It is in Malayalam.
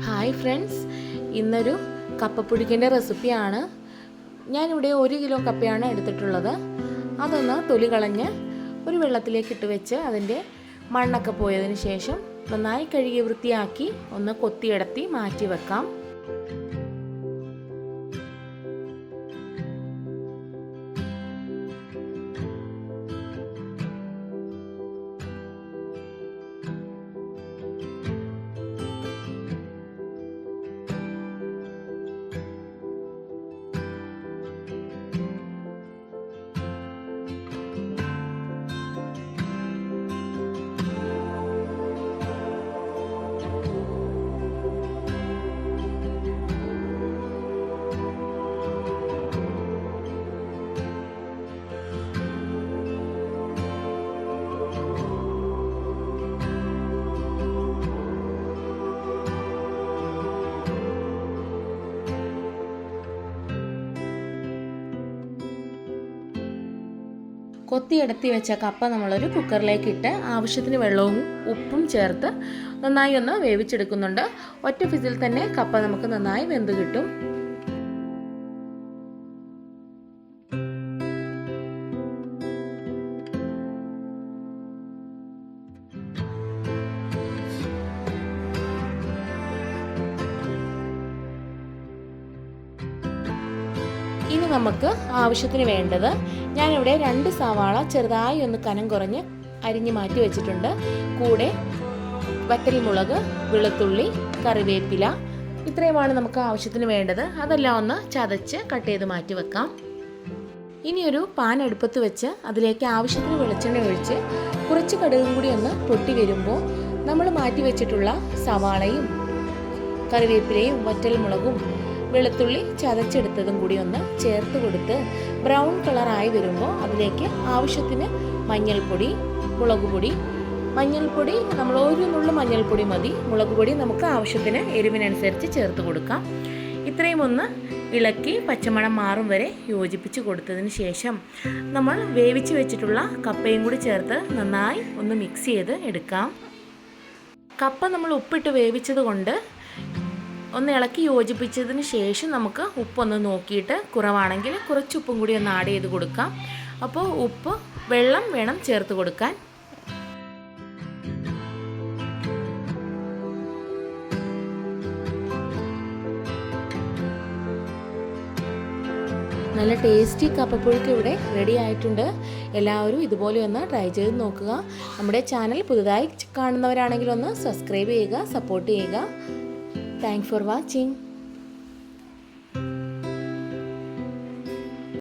ഹായ് ഫ്രണ്ട്സ്, ഇന്നൊരു കപ്പപ്പുഴുക്കിൻ്റെ റെസിപ്പിയാണ്. ഞാനിവിടെ 1 കിലോ കപ്പയാണ് എടുത്തിട്ടുള്ളത്. അതൊന്ന് തൊലി കളഞ്ഞ് ഒരു വെള്ളത്തിലേക്ക് ഇട്ട് വെച്ച് അതിൻ്റെ മണ്ണൊക്കെ പോയതിന് ശേഷം നന്നായി കഴുകി വൃത്തിയാക്കി ഒന്ന് കൊത്തിയടത്തി മാറ്റി വെക്കാം. കൊത്തിയെടുത്തി വെച്ച കപ്പ നമ്മളൊരു കുക്കറിലേക്ക് ഇട്ട് ആവശ്യത്തിന് വെള്ളവും ഉപ്പും ചേർത്ത് നന്നായി ഒന്ന് വേവിച്ചെടുക്കുന്നുണ്ട്. ഒറ്റ വിസിൽ തന്നെ കപ്പ നമുക്ക് നന്നായി വെന്ത് കിട്ടും. ഇനി നമുക്ക് ആവശ്യത്തിന് വേണ്ടത്, ഞാനിവിടെ 2 സവാള ചെറുതായി ഒന്ന് കനം കുറഞ്ഞ് അരിഞ്ഞ് മാറ്റി വെച്ചിട്ടുണ്ട്. കൂടെ വറ്റൽമുളക്, വെളുത്തുള്ളി, കറിവേപ്പില, ഇത്രയുമാണ് നമുക്ക് ആവശ്യത്തിന് വേണ്ടത്. അതെല്ലാം ഒന്ന് ചതച്ച് കട്ട് ചെയ്ത് മാറ്റി വെക്കാം. ഇനിയൊരു പാൻ അടുപ്പത്ത് വെച്ച് അതിലേക്ക് ആവശ്യത്തിന് വെളിച്ചെണ്ണ ഒഴിച്ച് കുറച്ച് കടുകും കൂടി ഒന്ന് പൊട്ടി വരുമ്പോൾ നമ്മൾ മാറ്റി വെച്ചിട്ടുള്ള സവാളയും കറിവേപ്പിലയും വറ്റൽമുളകും വെളുത്തുള്ളി ചതച്ചെടുത്തതും കൂടി ഒന്ന് ചേർത്ത് കൊടുത്ത് ബ്രൗൺ കളറായി വരുമ്പോൾ അതിലേക്ക് ആവശ്യത്തിന് മഞ്ഞൾപ്പൊടി, മുളക് പൊടി. മഞ്ഞൾപ്പൊടി നമ്മൾ 1 നുള്ളു മഞ്ഞൾപ്പൊടി മതി. മുളക് പൊടി നമുക്ക് ആവശ്യത്തിന് എരിവിനനുസരിച്ച് ചേർത്ത് കൊടുക്കാം. ഇത്രയും ഒന്ന് ഇളക്കി പച്ചമണം മാറും വരെ യോജിപ്പിച്ച് കൊടുത്തതിന് ശേഷം നമ്മൾ വേവിച്ച് വെച്ചിട്ടുള്ള കപ്പയും കൂടി ചേർത്ത് നന്നായി ഒന്ന് മിക്സ് ചെയ്ത് എടുക്കാം. കപ്പ നമ്മൾ ഉപ്പിട്ട് വേവിച്ചത് കൊണ്ട് ഒന്ന് ഇളക്കി യോജിപ്പിച്ചതിന് ശേഷം നമുക്ക് ഉപ്പൊന്ന് നോക്കിയിട്ട് കുറവാണെങ്കിൽ കുറച്ച് ഉപ്പും കൂടി ഒന്ന് ആഡ് ചെയ്ത് കൊടുക്കാം. അപ്പോൾ ഉപ്പ് വെള്ളം വേണം ചേർത്ത് കൊടുക്കാൻ. നല്ല ടേസ്റ്റി കപ്പപ്പുഴുക്ക് ഇവിടെ റെഡി ആയിട്ടുണ്ട്. എല്ലാവരും ഇതുപോലെ ഒന്ന് ട്രൈ ചെയ്ത് നോക്കുക. നമ്മുടെ ചാനൽ പുതുതായി കാണുന്നവരാണെങ്കിൽ ഒന്ന് സബ്സ്ക്രൈബ് ചെയ്യുക, സപ്പോർട്ട് ചെയ്യുക. Thanks for watching.